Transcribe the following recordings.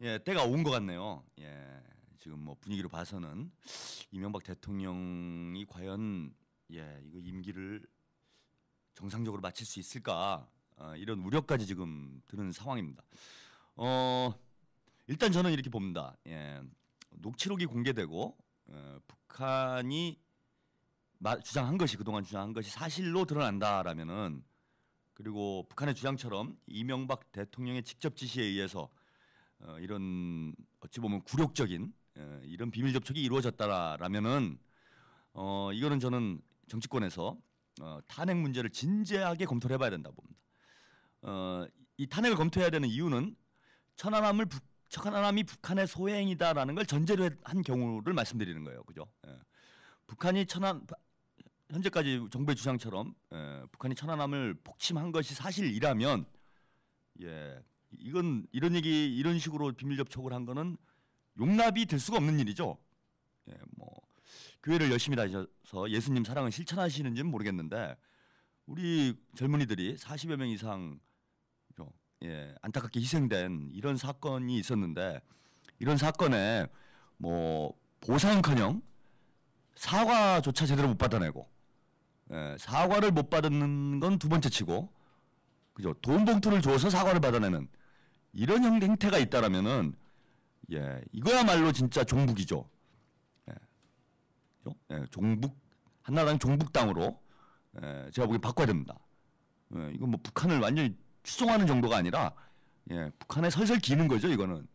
예, 때가 온 것 같네요. 예, 지금 뭐 분위기로 봐서는 이명박 대통령이 과연 이거 임기를 정상적으로 마칠 수 있을까 이런 우려까지 지금 드는 상황입니다. 어, 일단 저는 이렇게 봅니다. 녹취록이 공개되고 북한이 주장한 것이 그동안 주장한 것이 사실로 드러난다라면은 그리고 북한의 주장처럼 이명박 대통령의 직접 지시에 의해서 이런 어찌 보면 굴욕적인 이런 비밀 접촉이 이루어졌다라면은 이거는 저는 정치권에서 탄핵 문제를 진지하게 검토를 해봐야 된다고 봅니다. 이 탄핵을 검토해야 되는 이유는 천안함이 북한의 소행이다라는 걸 전제로 한 경우를 말씀드리는 거예요, 그죠? 북한이 현재까지 정부의 주장처럼 북한이 천안함을 폭침한 것이 사실이라면 이건 이런 식으로 비밀 접촉을 한 거는 용납이 될 수가 없는 일이죠. 뭐 교회를 열심히 다니셔서 예수님 사랑을 실천하시는지는 모르겠는데 우리 젊은이들이 40여 명 이상 안타깝게 희생된 이런 사건이 있었는데 이런 사건에 뭐 보상커녕 사과조차 제대로 못 받아내고 사과를 못 받는 건 두 번째 치고 그죠? 돈 봉투를 줘서 사과를 받아내는 이런 행태가 있다라면은 이거야말로 진짜 종북이죠. 종북 한나라당 종북당으로 제가 보기엔 바꿔야 됩니다. 이건 뭐 북한을 완전히 추종하는 정도가 아니라 북한에 설설 기는 거죠, 이거는.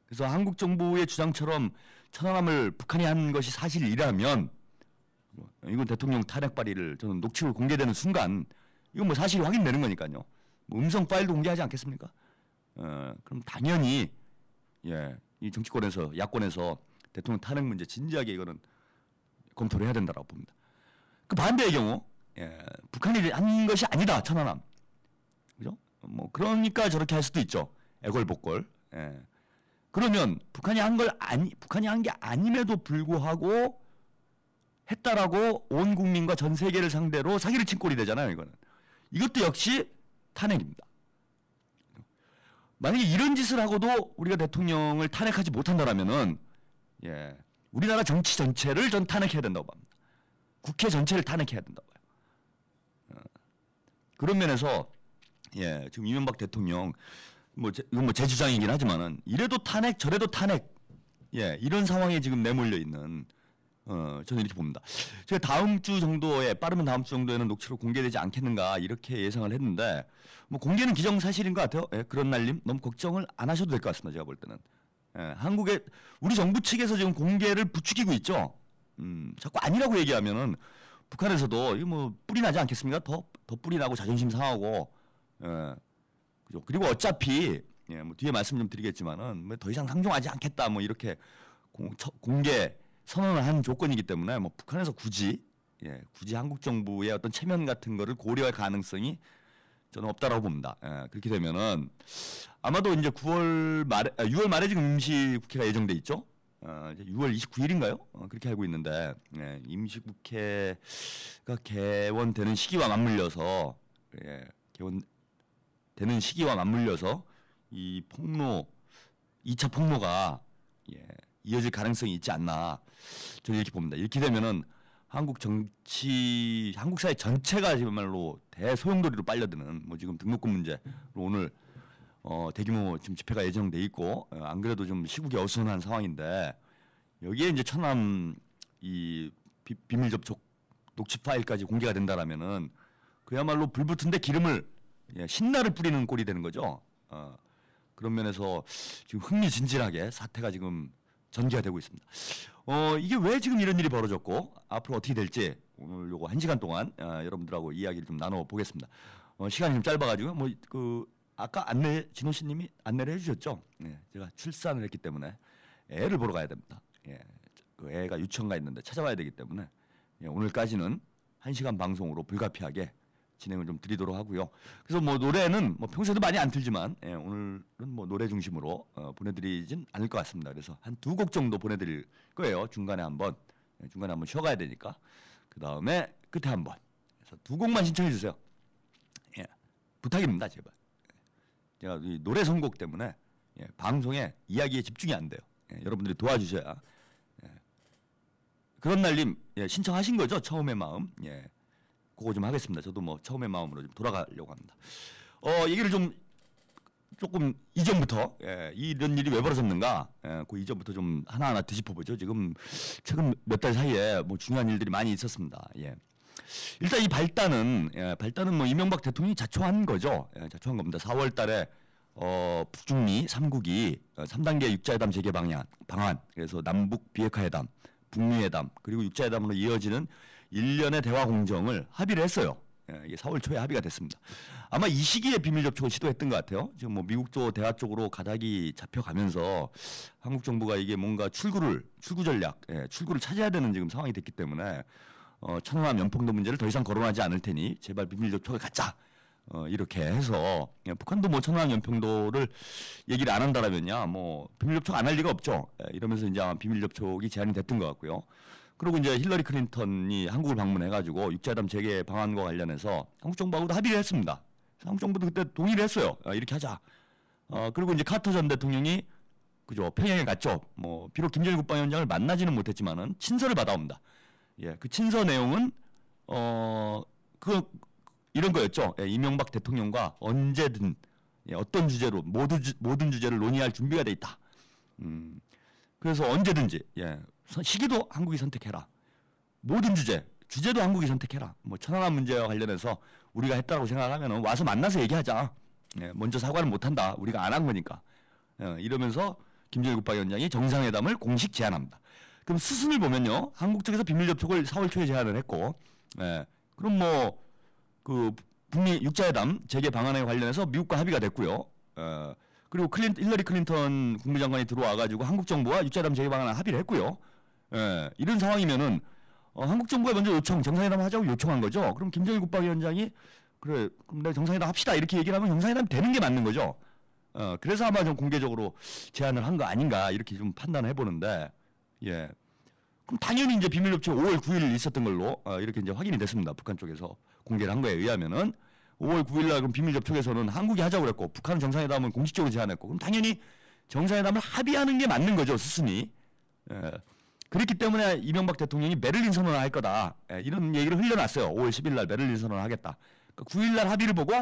그래서 한국 정부의 주장처럼 천안함을 북한이 한 것이 사실이라면 이건 대통령 탄핵 발의를 저는 녹취록 공개되는 순간 이건 뭐 사실이 확인되는 거니까요. 뭐 음성 파일도 공개하지 않겠습니까? 그럼 당연히 이 정치권에서 야권에서 대통령 탄핵 문제 진지하게 이거는 검토를 해야 된다고 봅니다. 그 반대의 경우 북한이 한 것이 아니다 천안함, 그죠? 뭐 그러니까 저렇게 할 수도 있죠. 애걸복걸. 그러면 북한이 한 게 아님에도 불구하고 했다라고 온 국민과 전 세계를 상대로 사기를 친 꼴이 되잖아요. 이거는 이것도 역시 탄핵입니다. 만약에 이런 짓을 하고도 우리가 대통령을 탄핵하지 못한다라면은 우리나라 정치 전체를 전 탄핵해야 된다고 봅니다. 국회 전체를 탄핵해야 된다고 봐요. 그런 면에서 지금 이명박 대통령 이건 뭐 제 주장이긴 하지만은 이래도 탄핵 저래도 탄핵 이런 상황에 지금 내몰려 있는 저는 이렇게 봅니다. 제가 다음 주 정도에 빠르면 다음 주 정도에는 녹취록 공개되지 않겠는가 이렇게 예상을 했는데 뭐 공개는 기정사실인 것 같아요. 그런 날림 너무 걱정을 안 하셔도 될 것 같습니다. 제가 볼 때는 한국의 우리 정부 측에서 지금 공개를 부추기고 있죠. 자꾸 아니라고 얘기하면은 북한에서도 이거 뭐 뿔이 나지 않겠습니까? 더 뿔이 나고 자존심 상하고 그죠. 그리고 어차피 뭐 뒤에 말씀 좀 드리겠지만은 뭐 더 이상 상종하지 않겠다 뭐 이렇게 공개 선언을 한 조건이기 때문에 뭐 북한에서 굳이 한국 정부의 어떤 체면 같은 거를 고려할 가능성이 저는 없다라고 봅니다. 그렇게 되면은 아마도 이제 6월 말에 지금 임시국회가 예정돼 있죠. 이제 6월 29일인가요? 그렇게 알고 있는데 임시국회가 개원되는 시기와 맞물려서 개원되는 시기와 맞물려서 이 2차 폭로가 이어질 가능성이 있지 않나 저는 이렇게 봅니다. 이렇게 되면은 한국 사회 전체가 정말로 대소용돌이로 빨려드는 뭐 지금 등록금 문제로 오늘 대규모 지금 집회가 예정돼 있고 안 그래도 좀 시국이 어수선한 상황인데 여기에 이제 천안 이 비밀 접촉 녹취 파일까지 공개가 된다라면은 그야말로 불붙은데 기름을 신나를 뿌리는 꼴이 되는 거죠. 그런 면에서 지금 흥미진진하게 사태가 지금 전개가 되고 있습니다. 이게 왜 지금 이런 일이 벌어졌고 앞으로 어떻게 될지 오늘 요거 1시간 동안 여러분들하고 이야기를 좀 나눠보겠습니다. 시간이 좀 짧아가지고 아까 진호 씨님이 안내를 해주셨죠. 제가 출산을 했기 때문에 애를 보러 가야 됩니다. 그 애가 유치원 가 있는데 찾아와야 되기 때문에 오늘까지는 1시간 방송으로 불가피하게 진행을 좀 드리도록 하고요. 그래서 뭐 노래는 뭐 평소에도 많이 안 틀지만 오늘은 뭐 노래 중심으로 보내드리진 않을 것 같습니다. 그래서 한 2곡 정도 보내드릴 거예요. 중간에 한번 쉬어가야 되니까. 그 다음에 끝에 한번. 그래서 2곡만 신청해 주세요. 부탁입니다, 제발. 제가 이 노래 선곡 때문에 예, 방송에 이야기에 집중이 안 돼요. 예, 여러분들이 도와주셔야. 예. 그런 날님 예, 신청하신 거죠? 처음의 마음. 예. 그거 좀 하겠습니다. 저도 뭐 처음의 마음으로 좀 돌아가려고 합니다. 얘기를 좀 조금 이전부터 예, 이런 일이 왜 벌어졌는가? 예, 그 이전부터 좀 하나하나 뒤집어보죠. 지금 최근 몇 달 사이에 뭐 중요한 일들이 많이 있었습니다. 예. 일단 이 발단은 뭐 이명박 대통령이 자초한 거죠. 예, 자초한 겁니다. 4월달에 북중미 3국이 3단계 육자회담 재개 방안, 그래서 남북 비핵화 회담, 북미 회담, 그리고 육자회담으로 이어지는 1년의 대화 공정을 합의를 했어요. 예, 이게 4월 초에 합의가 됐습니다. 아마 이 시기에 비밀 접촉을 시도했던 것 같아요. 지금 뭐 미국 쪽 대화 쪽으로 가닥이 잡혀가면서 한국 정부가 이게 뭔가 출구 전략, 예, 출구를 찾아야 되는 지금 상황이 됐기 때문에 천안함 연평도 문제를 더 이상 거론하지 않을 테니 제발 비밀 접촉을 갖자. 이렇게 해서 예, 북한도 뭐 천안함 연평도를 얘기를 안 한다라면야 뭐 비밀 접촉 안 할 리가 없죠. 예, 이러면서 이제 아마 비밀 접촉이 제안이 됐던 것 같고요. 그리고 이제 힐러리 클린턴이 한국을 방문해가지고 육자회담 재개 방안과 관련해서 한국 정부하고도 합의를 했습니다. 한국 정부도 그때 동의를 했어요. 이렇게 하자. 그리고 이제 카터 전 대통령이 그죠 평양에 갔죠. 뭐 비록 김정일 국방위원장을 만나지는 못했지만은 친서를 받아옵니다. 예, 그 친서 내용은 이런 거였죠. 예, 이명박 대통령과 언제든 예, 어떤 주제로 모든 주제를 논의할 준비가 돼 있다. 그래서 언제든지 예, 시기도 한국이 선택해라. 모든 주제도 한국이 선택해라. 뭐 천안함 문제와 관련해서 우리가 했다고 생각하면 와서 만나서 얘기하자. 예, 먼저 사과를 못한다. 우리가 안 한 거니까. 이러면서 김정일 국방위원장이 정상회담을 공식 제안합니다. 그럼 수순을 보면요, 한국 쪽에서 비밀 접촉을 4월 초에 제안을 했고, 예, 그럼 뭐 그 북미 육자회담 재개 방안에 관련해서 미국과 합의가 됐고요. 그리고 힐러리 클린턴 국무장관이 들어와가지고 한국 정부와 육자회담 재개 방안을 합의를 했고요. 예, 이런 상황이면은 한국 정부가 먼저 정상회담 하자고 요청한 거죠. 그럼 김정일 국방위원장이 그래, 그럼 내가 정상회담 합시다 이렇게 얘기를 하면 정상회담이 되는 게 맞는 거죠. 그래서 아마 좀 공개적으로 제안을 한 거 아닌가 이렇게 좀 판단을 해보는데, 예, 그럼 당연히 이제 비밀 접촉 5월 9일 있었던 걸로 이렇게 이제 확인이 됐습니다. 북한 쪽에서 공개를 한 거에 의하면은 5월 9일 날 그럼 비밀 접촉에서는 한국이 하자고 그랬고 북한 정상회담은 공식적으로 제안했고 그럼 당연히 정상회담을 합의하는 게 맞는 거죠, 수순이. 예. 그렇기 때문에 이명박 대통령이 베를린 선언을 할 거다. 예, 이런 얘기를 흘려놨어요. 5월 10일 날 베를린 선언을 하겠다. 그러니까 9일 날 합의를 보고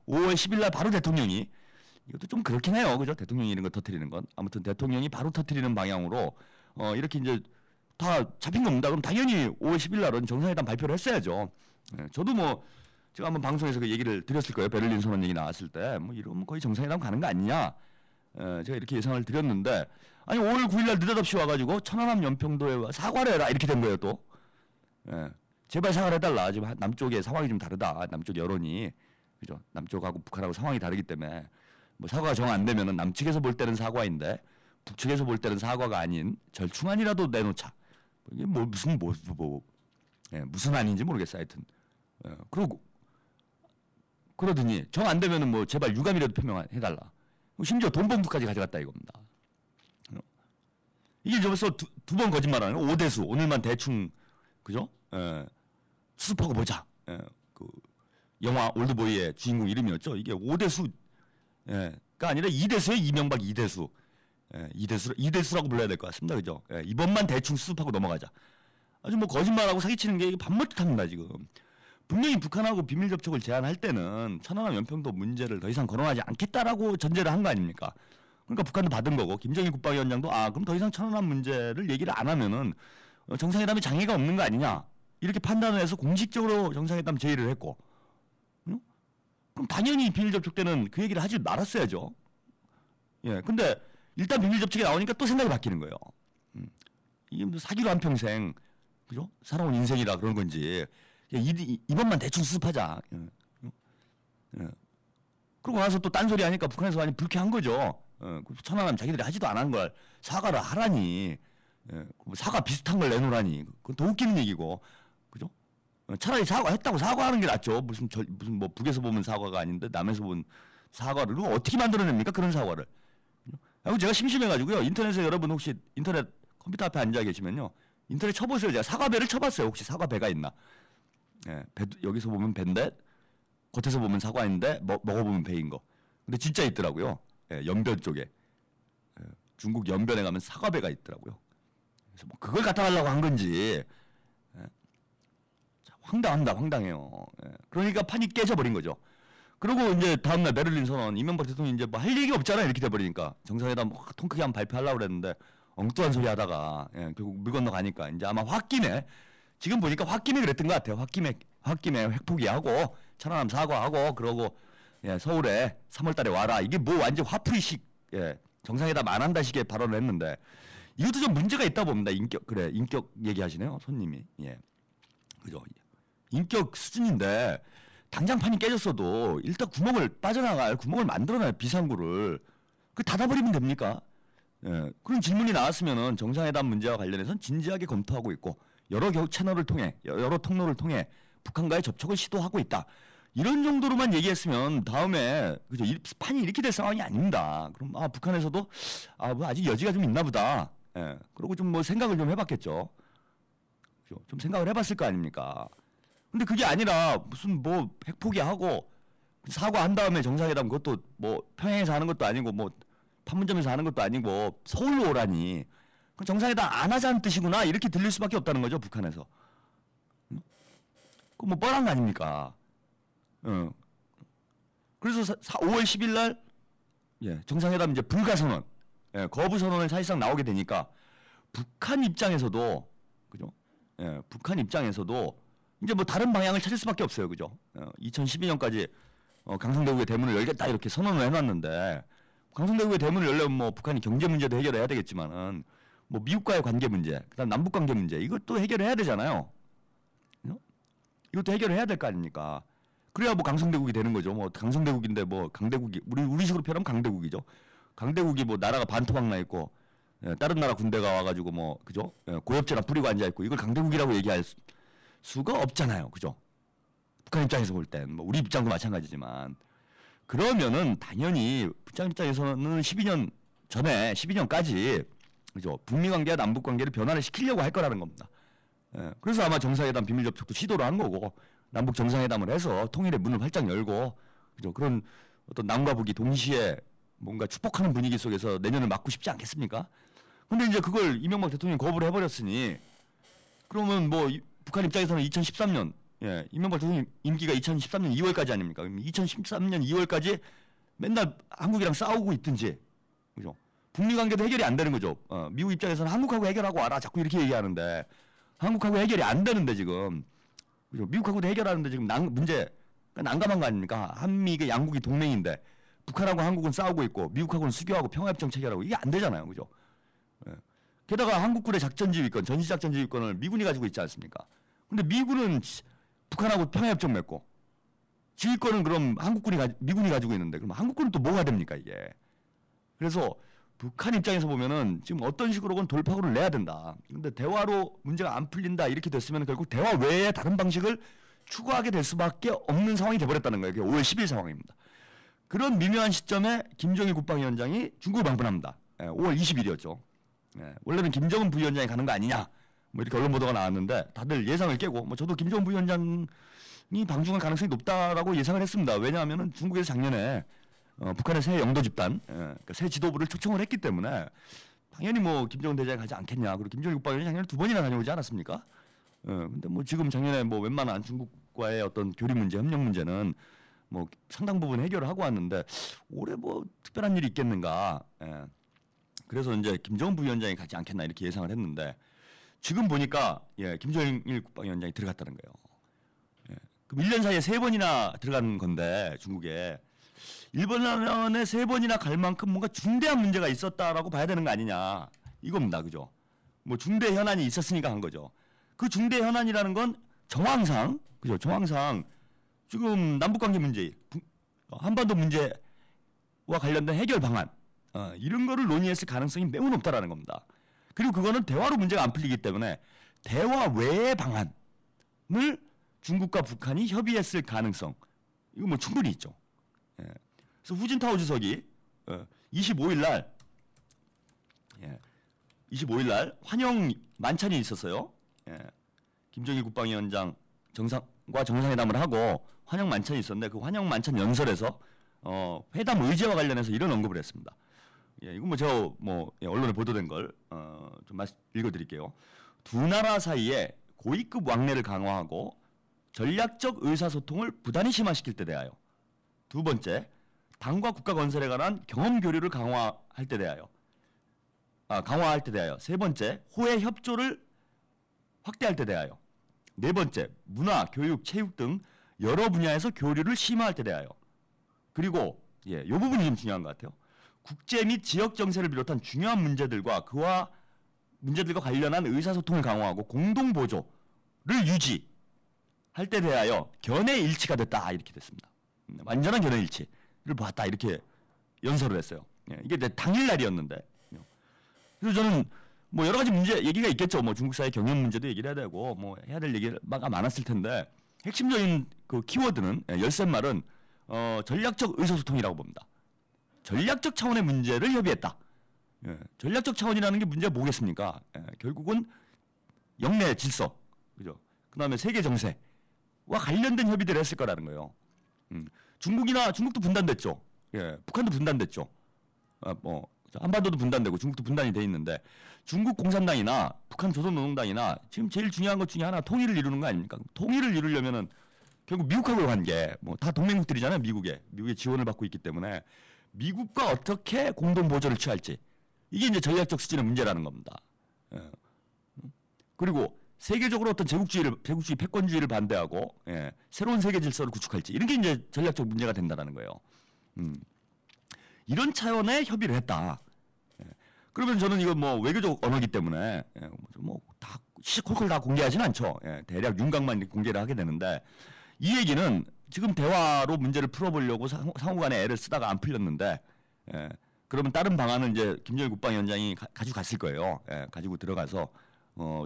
5월 10일 날 바로 대통령이, 이것도 좀 그렇긴 해요. 그죠? 대통령이 이런 거 터뜨리는 건. 아무튼 대통령이 바로 터뜨리는 방향으로 이렇게 이제 다 잡힌 겁니다. 그럼 당연히 5월 10일 날은 정상회담 발표를 했어야죠. 예, 저도 뭐 제가 한번 방송에서 그 얘기를 드렸을 거예요. 베를린 선언 얘기 나왔을 때 뭐 이러면 거의 정상회담 가는 거 아니냐. 제가 이렇게 예상을 드렸는데 아니 5월 9일 날 느닷없이 와가지고 천안함 연평도에 사과를 해라 이렇게 된 거예요 또. 예, 제발 사과를 해달라. 지금 남쪽의 상황이 좀 다르다. 남쪽 여론이 그죠. 남쪽하고 북한하고 상황이 다르기 때문에 뭐 사과가 정 안 되면은 남측에서 볼 때는 사과인데 북측에서 볼 때는 사과가 아닌 절충안이라도 내놓자. 이게 뭐 무슨 안인지 모르겠어요. 하여튼 그러고 그러더니 정 안 되면은 뭐 제발 유감이라도 표명해달라. 심지어 돈 봉투까지 가져갔다 이겁니다. 이게 벌써 두 번 거짓말하는 거. 오대수 오늘만 대충 그죠? 수습하고 보자. 그 영화 올드보이의 주인공 이름이었죠. 이게 오대수가 아니라 이대수의 이명박 이대수. 이대수라고 불러야 될 것 같습니다. 그죠? 이번만 대충 수습하고 넘어가자. 아주 뭐 거짓말하고 사기치는 게 반못합니다 지금. 분명히 북한하고 비밀 접촉을 제안할 때는 천안함 연평도 문제를 더 이상 거론하지 않겠다라고 전제를 한 거 아닙니까? 그러니까 북한도 받은 거고 김정일 국방위원장도 그럼 더 이상 천안함 문제를 얘기를 안 하면은 정상회담에 장애가 없는 거 아니냐 이렇게 판단을 해서 공식적으로 정상회담 제의를 했고, 그럼 당연히 비밀 접촉 때는 그 얘기를 하지 말았어야죠. 예, 근데 일단 비밀 접촉이 나오니까 또 생각이 바뀌는 거예요. 이게 뭐 사기로 한 평생 그죠? 살아온 인생이라 그런 건지 이번만 대충 수습하자. 그러고 나서 또 딴소리 하니까 북한에서 많이 불쾌한 거죠. 천안함 자기들이 하지도 않은 걸 사과를 하라니, 사과 비슷한 걸 내놓으라니, 그건 더 웃기는 얘기고, 그죠? 차라리 사과했다고 사과하는 게 낫죠. 무슨 뭐 북에서 보면 사과가 아닌데 남에서 본 사과를 어떻게 만들어냅니까? 그런 사과를. 그리고 제가 심심해가지고요. 인터넷에 여러분 혹시 인터넷 컴퓨터 앞에 앉아 계시면요, 인터넷 쳐보세요. 제가 사과배를 쳐봤어요. 혹시 사과배가 있나? 여기서 보면 배인데 겉에서 보면 사과인데 먹어보면 배인 거. 근데 진짜 있더라고요. 연변 쪽에. 중국 연변에 가면 사과배가 있더라고요. 그래서 뭐 그걸 갖다 달라고 한 건지 황당합니다. 황당해요. 그러니까 판이 깨져버린 거죠. 그리고 이제 다음날 베를린 선언, 이명박 대통령이 이제 뭐 할 얘기 없잖아요. 이렇게 돼버리니까 정상회담 통 크게 한번 발표하려고 그랬는데 엉뚱한 소리 하다가 결국 물 건너 가니까 이제 아마 홧김에 지금 보니까 홧김에 그랬던 것 같아요. 홧김에 획포기하고 천안함 사과하고 그러고 서울에 3월달에 와라. 이게 뭐 완전 화풀이식 정상회담 안 한다식의 발언을 했는데 이것도 좀 문제가 있다 봅니다. 인격 얘기하시네요, 손님이. 그죠? 인격 수준인데 당장 판이 깨졌어도 일단 빠져나갈 구멍을 만들어놔요. 비상구를. 그 닫아버리면 됩니까? 그런 질문이 나왔으면은 정상회담 문제와 관련해서는 진지하게 검토하고 있고 여러 채널을 통해 여러 통로를 통해 북한과의 접촉을 시도하고 있다. 이런 정도로만 얘기했으면 다음에 그죠? 판이 이렇게 될 상황이 아닙니다. 그럼 북한에서도 뭐 아직 여지가 좀 있나 보다. 그리고 좀 뭐 생각을 좀 해봤겠죠. 그죠? 좀 생각을 해봤을 거 아닙니까? 근데 그게 아니라 무슨 뭐 핵포기하고 사과한 다음에 정상회담 그것도 뭐 평양에서 하는 것도 아니고 뭐 판문점에서 하는 것도 아니고 서울로 오라니. 그럼 정상회담 안 하자는 뜻이구나 이렇게 들릴 수밖에 없다는 거죠, 북한에서. 그 뭐 뻔한 거 아닙니까? 그래서 5월 10일 날 정상회담 이제 불가선언, 거부 선언을 사실상 나오게 되니까 북한 입장에서도 그죠? 북한 입장에서도 이제 뭐 다른 방향을 찾을 수밖에 없어요, 그죠? 2012년까지 강성대국의 대문을 열겠다 이렇게 선언을 해놨는데 강성대국의 대문을 열려면 뭐 북한이 경제 문제도 해결해야 되겠지만은 뭐 미국과의 관계 문제, 그다음 남북 관계 문제 이것도 해결해야 되잖아요. 이것도 해결해야 될 거 아닙니까? 그래야 뭐 강성대국이 되는 거죠. 뭐 강성대국인데 뭐 강대국이 우리식으로 표현하면 강대국이죠. 강대국이 뭐 나라가 반토막 나 있고 다른 나라 군대가 와가지고 뭐 그죠? 고엽제나 뿌리고 앉아 있고 이걸 강대국이라고 얘기할 수가 없잖아요, 그죠? 북한 입장에서 볼 땐 뭐 우리 입장도 마찬가지지만 그러면은 당연히 북한 입장에서는 12년 전에 12년까지 그죠? 북미 관계와 남북 관계를 변화를 시키려고 할 거라는 겁니다. 그래서 아마 정상회담 비밀 접촉도 시도를 한 거고 남북 정상회담을 해서 통일의 문을 활짝 열고 그죠? 그런 어떤 남과 북이 동시에 뭔가 축복하는 분위기 속에서 내년을 맞고 싶지 않겠습니까? 근데 이제 그걸 이명박 대통령이 거부를 해버렸으니 그러면 뭐 북한 입장에서는 2013년 이명박 대통령 임기가 2013년 2월까지 아닙니까? 2013년 2월까지 맨날 한국이랑 싸우고 있든지 그죠? 북미 관계도 해결이 안 되는 거죠. 미국 입장에서는 한국하고 해결하고 와라 자꾸 이렇게 얘기하는데 한국하고 해결이 안 되는데 지금 그죠? 미국하고도 해결하는데 지금 문제 난감한 거 아닙니까? 한미 그 양국이 동맹인데 북한하고 한국은 싸우고 있고 미국하고는 수교하고 평화협정 체결하고 이게 안 되잖아요, 그죠? 게다가 한국군의 작전지휘권, 전시작전지휘권을 미군이 가지고 있지 않습니까? 근데 미군은 북한하고 평화협정 맺고 지휘권은 그럼 미군이 가지고 있는데 그럼 한국군은 또 뭐가 됩니까 이게? 그래서 북한 입장에서 보면은 지금 어떤 식으로건 돌파구를 내야 된다. 근데 대화로 문제가 안 풀린다 이렇게 됐으면 결국 대화 외에 다른 방식을 추구하게 될 수밖에 없는 상황이 돼버렸다는 거예요. 그게 5월 10일 상황입니다. 그런 미묘한 시점에 김정일 국방위원장이 중국을 방문합니다. 5월 20일이었죠. 원래는 김정은 부위원장이 가는 거 아니냐 뭐 이렇게 언론 보도가 나왔는데 다들 예상을 깨고 뭐 저도 김정은 부위원장이 방중할 가능성이 높다라고 예상을 했습니다. 왜냐하면은 중국에서 작년에 북한의 새 영도 집단, 그러니까 새 지도부를 초청을 했기 때문에 당연히 뭐 김정은 대장이 가지 않겠냐. 그리고 김정일 국방위원장이 작년에 2번이나 다녀오지 않았습니까? 근데 뭐 지금 작년에 뭐 웬만한 중국과의 어떤 교류 문제, 협력 문제는 뭐 상당 부분 해결을 하고 왔는데 올해 뭐 특별한 일이 있겠는가. 그래서 이제 김정은 부위원장이 가지 않겠나 이렇게 예상을 했는데 지금 보니까 김정일 국방위원장이 들어갔다는 거예요. 그럼 1년 사이에 3번이나 들어간 건데 중국에 일본에 3번이나 갈 만큼 뭔가 중대한 문제가 있었다라고 봐야 되는 거 아니냐 이겁니다, 그죠? 뭐 중대 현안이 있었으니까 한 거죠. 그 중대 현안이라는 건 정황상, 그죠? 정황상 지금 남북관계 문제, 한반도 문제와 관련된 해결 방안 이런 거를 논의했을 가능성이 매우 높다라는 겁니다. 그리고 그거는 대화로 문제가 안 풀리기 때문에 대화 외의 방안을 중국과 북한이 협의했을 가능성 이거 뭐 충분히 있죠. 그래서 후진타오 주석이 25일 날 환영 만찬이 있었어요. 김정일 국방위원장 정상과 정상회담을 하고 환영 만찬이 있었는데 그 환영 만찬 연설에서 회담 의제와 관련해서 이런 언급을 했습니다. 예, 이건 뭐 제가 언론에 보도된 걸 좀 읽어드릴게요. 두 나라 사이에 고위급 왕래를 강화하고 전략적 의사소통을 부단히 심화시킬 때 대하여. 두 번째, 당과 국가 건설에 관한 경험 교류를 강화할 때 대하여. 세 번째, 호혜 협조를 확대할 때 대하여. 네 번째, 문화, 교육, 체육 등 여러 분야에서 교류를 심화할 때 대하여. 그리고 이 부분이 좀 중요한 것 같아요. 국제 및 지역 정세를 비롯한 중요한 문제들과 관련한 의사소통을 강화하고 공동 보조를 유지할 때 대하여 견해 일치가 됐다 이렇게 됐습니다. 완전한 견해 일치를 보았다 이렇게 연설을 했어요. 이게 당일날이었는데. 그래서 저는 뭐 여러 가지 문제 얘기가 있겠죠. 뭐 중국 사회 경영 문제도 얘기를 해야 되고 뭐 해야 될 얘기가 많았을 텐데 핵심적인 그 키워드는 열쇠말은 전략적 의사소통이라고 봅니다. 전략적 차원의 문제를 협의했다. 전략적 차원이라는 게 문제가 뭐겠습니까? 결국은 영내 질서, 그죠? 그다음에 세계 정세와 관련된 협의들을 했을 거라는 거예요. 중국도 분단됐죠. 북한도 분단됐죠. 한반도도 분단되고 중국도 분단이 돼 있는데 중국 공산당이나 북한 조선노동당이나 지금 제일 중요한 것 중에 하나 통일을 이루는 거 아닙니까? 통일을 이루려면은 결국 미국하고의 관계, 다 동맹국들이잖아요. 미국의 지원을 받고 있기 때문에 미국과 어떻게 공동 보조를 취할지 이게 이제 전략적 수준의 문제라는 겁니다. 그리고 세계적으로 어떤 제국주의 패권주의를 반대하고 새로운 세계 질서를 구축할지 이런 게 이제 전략적 문제가 된다는 거예요. 이런 차원의 협의를 했다. 그러면 저는 이건 뭐 외교적 언어기 때문에 다 시콜콜 다 공개하지는 않죠. 대략 윤곽만 공개를 하게 되는데 이 얘기는 지금 대화로 문제를 풀어보려고 상호간에 애를 쓰다가 안 풀렸는데 그러면 다른 방안은 이제 김정일 국방위원장이 가지고 갔을 거예요. 가지고 들어가서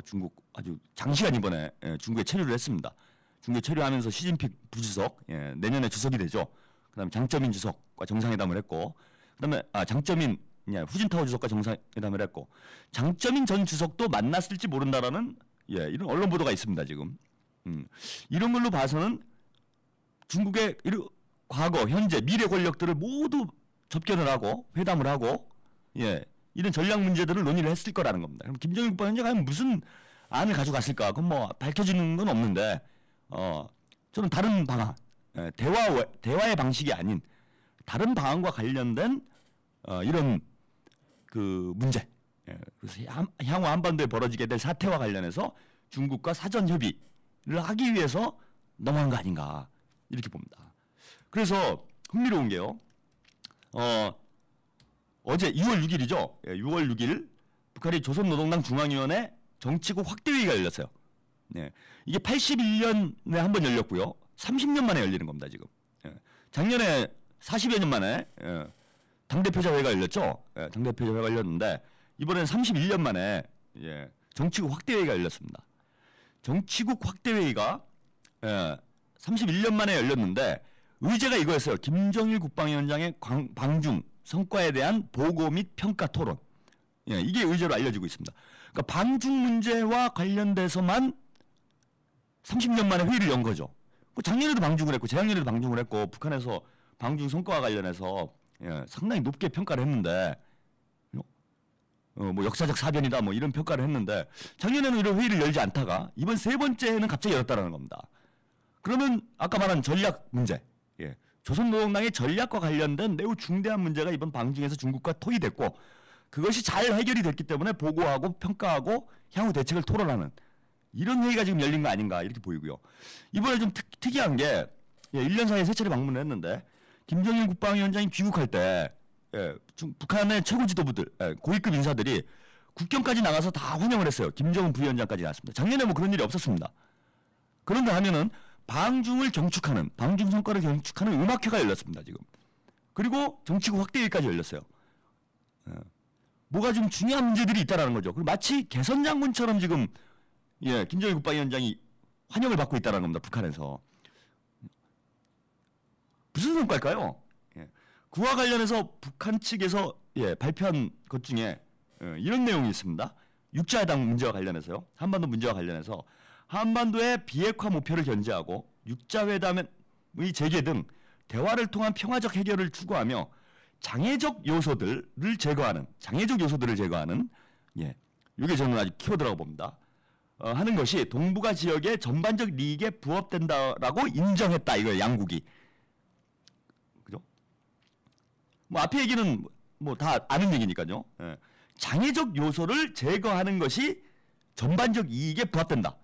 중국 아주 장시간 이번에 중국에 체류를 했습니다. 중국에 체류하면서 시진핑 부주석 내년에 주석이 되죠. 그다음에 장쩌민 주석과 정상회담을 했고 그다음에 장쩌민 후진타오 주석과 정상회담을 했고 장쩌민 전 주석도 만났을지 모른다라는 이런 언론 보도가 있습니다. 지금 이런 걸로 봐서는 중국의 과거, 현재, 미래 권력들을 모두 접견을 하고 회담을 하고 이런 전략 문제들을 논의를 했을 거라는 겁니다. 그럼 김정일 국방위원장이 무슨 안을 가져갔을까? 그건 뭐 밝혀지는 건 없는데 저는 다른 방안, 대화의 방식이 아닌 다른 방안과 관련된 이런 그 문제, 그래서 향후 한반도에 벌어지게 될 사태와 관련해서 중국과 사전 협의를 하기 위해서 넘어간 거 아닌가 이렇게 봅니다. 그래서 흥미로운 게요. 어제 6월 6일이죠. 6월 6일 북한이 조선노동당 중앙위원회 정치국 확대회의가 열렸어요. 이게 81년에 한 번 열렸고요. 30년 만에 열리는 겁니다. 지금. 작년에 40여 년 만에 당대표자회가 열렸죠. 당대표자회가 열렸는데 이번에는 31년 만에 정치국 확대회의가 열렸습니다. 정치국 확대회의가 31년 만에 열렸는데 의제가 이거였어요. 김정일 국방위원장의 방중 성과에 대한 보고 및 평가 토론. 이게 의제로 알려지고 있습니다. 그러니까 방중 문제와 관련돼서만 30년 만에 회의를 연 거죠. 작년에도 방중을 했고 재작년에도 방중을 했고 북한에서 방중 성과와 관련해서 상당히 높게 평가를 했는데 뭐 역사적 사변이다 뭐 이런 평가를 했는데 작년에는 이런 회의를 열지 않다가 이번 세 번째는 갑자기 열었다는 겁니다. 그러면 아까 말한 전략 문제, 조선노동당의 전략과 관련된 매우 중대한 문제가 이번 방중에서 중국과 토의됐고 그것이 잘 해결이 됐기 때문에 보고하고 평가하고 향후 대책을 토론하는 이런 회의가 지금 열린 거 아닌가 이렇게 보이고요. 이번에 좀 특이한 게 1년 사이에 3차례 방문을 했는데 김정일 국방위원장이 귀국할 때 북한의 최고 지도부들, 고위급 인사들이 국경까지 나가서 다 환영을 했어요. 김정은 부위원장까지 나왔습니다. 작년에 뭐 그런 일이 없었습니다. 그런가 하면은 방중 성과를 경축하는 음악회가 열렸습니다. 지금. 그리고 정치국 확대회의까지 열렸어요. 뭐가 좀 중요한 문제들이 있다라는 거죠. 그리고 마치 개선 장군처럼 지금 김정일 국방위원장이 환영을 받고 있다는 겁니다. 북한에서. 무슨 성과일까요? 그와 관련해서 북한 측에서 발표한 것 중에 이런 내용이 있습니다. 육자회담 문제와 관련해서요. 한반도 문제와 관련해서 한반도의 비핵화 목표를 견지하고 육자회담의 재개 등 대화를 통한 평화적 해결을 추구하며 장애적 요소들을 제거하는 예, 이게 저는 아주 키워드라고 봅니다. 하는 것이 동북아 지역의 전반적利益에 부합된다라고 인정했다 이거예요. 양국이. 그죠? 뭐 앞에 얘기는 뭐 다 아는 얘기니까요. 예. 장애적 요소를 제거하는 것이 전반적 이익에 부합된다.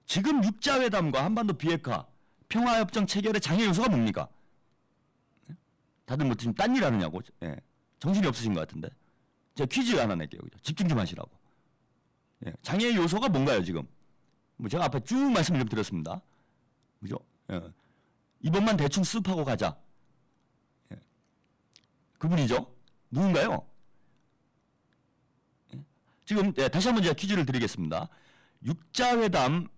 지금 육자회담과 한반도 비핵화, 평화협정 체결의 장애 요소가 뭡니까? 다들 뭐 지금 딴 일 하느냐고. 예. 정신이 없으신 것 같은데. 제가 퀴즈 하나 낼게요. 그죠? 집중 좀 하시라고. 예. 장애 요소가 뭔가요, 지금? 뭐 제가 앞에 쭉 말씀을 좀 드렸습니다. 그죠? 예. 이번만 대충 습하고 가자. 예. 그분이죠? 누군가요? 예. 지금, 예, 다시 한번 제가 퀴즈를 드리겠습니다. 육자회담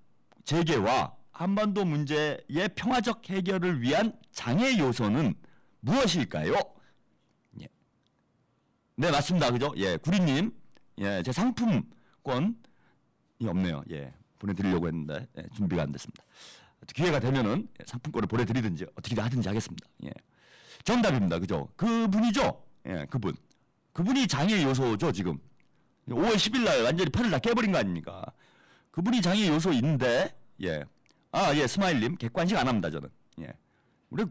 재개와 한반도 문제의 평화적 해결을 위한 장애 요소는 무엇일까요? 예. 네, 맞습니다. 그죠? 예, 구리님. 예, 제 상품권이 없네요. 예, 보내드리려고 했는데, 예, 준비가 안 됐습니다. 기회가 되면은 상품권을 보내드리든지 어떻게 하든지 하겠습니다. 예. 정답입니다. 그죠? 그분이죠? 예, 그분. 그분이 장애 요소죠, 지금. 5월 10일 날 완전히 판을 다 깨버린 거 아닙니까? 그분이 장애 요소인데, 예. 아, 예, 스마일님. 객관식 안 합니다, 저는. 예. 우리,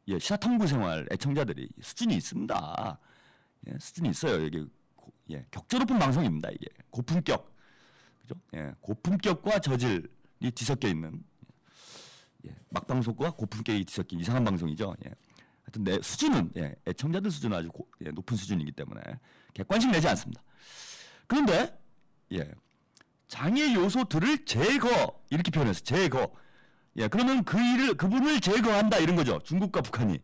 예, 시사탐구 생활 애청자들이 수준이 있습니다. 예, 수준이 있어요. 이게, 예, 격조 높은 방송입니다, 이게. 고품격. 그죠? 예, 고품격과 저질이 뒤섞여 있는, 예, 막방송과 고품격이 뒤섞인 이상한 방송이죠. 예. 하여튼 내 수준은, 예, 애청자들 수준은 아주 예, 높은 수준이기 때문에 객관식 내지 않습니다. 그런데, 예, 장애 요소들을 제거, 이렇게 표현해서 제거. 예, 그러면 그분을 제거한다 이런 거죠. 중국과 북한이.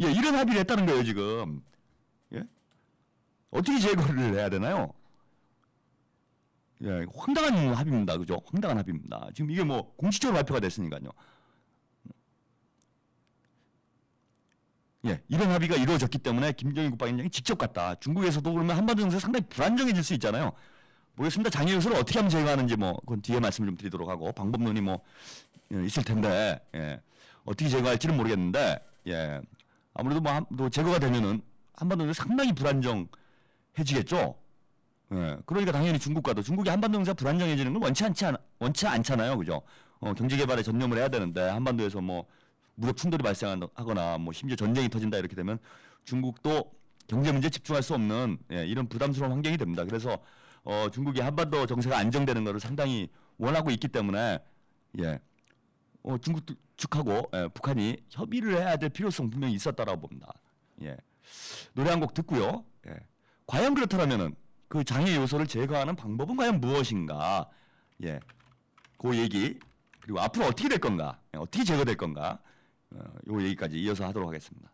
예, 이런 합의를 했다는 거예요, 지금. 예? 어떻게 제거를 해야 되나요? 예, 황당한 합의입니다. 그죠? 황당한 합의입니다. 지금 이게 뭐 공식적으로 발표가 됐으니까요. 예, 이런 합의가 이루어졌기 때문에 김정일 국방위원장이 직접 갔다. 중국에서도 그러면 한반도 정세 상당히 불안정해질 수 있잖아요. 모르겠습니다. 장애 요소를 어떻게 하면 제거하는지 뭐 그건 뒤에 말씀 좀 드리도록 하고 방법론이 뭐 있을 텐데, 예, 어떻게 제거할지는 모르겠는데, 예, 아무래도 뭐 제거가 되면은 한반도는 상당히 불안정해지겠죠. 예, 그러니까 당연히 중국과도 중국이 한반도 정세가 불안정해지는 건 원치 않잖아요, 그죠? 경제 개발에 전념을 해야 되는데 한반도에서 뭐 무력 충돌이 발생하거나 뭐 심지어 전쟁이 터진다 이렇게 되면 중국도 경제 문제에 집중할 수 없는, 예, 이런 부담스러운 환경이 됩니다. 그래서 중국이 한반도 정세가 안정되는 것을 상당히 원하고 있기 때문에, 예, 중국 측하고, 예, 북한이 협의를 해야 될 필요성 분명히 있었다라고 봅니다. 예, 노래 한 곡 듣고요. 예, 과연 그렇다면은 그 장애 요소를 제거하는 방법은 과연 무엇인가? 예, 그 얘기 그리고 앞으로 어떻게 될 건가? 예, 어떻게 제거될 건가? 요 얘기까지 이어서 하도록 하겠습니다.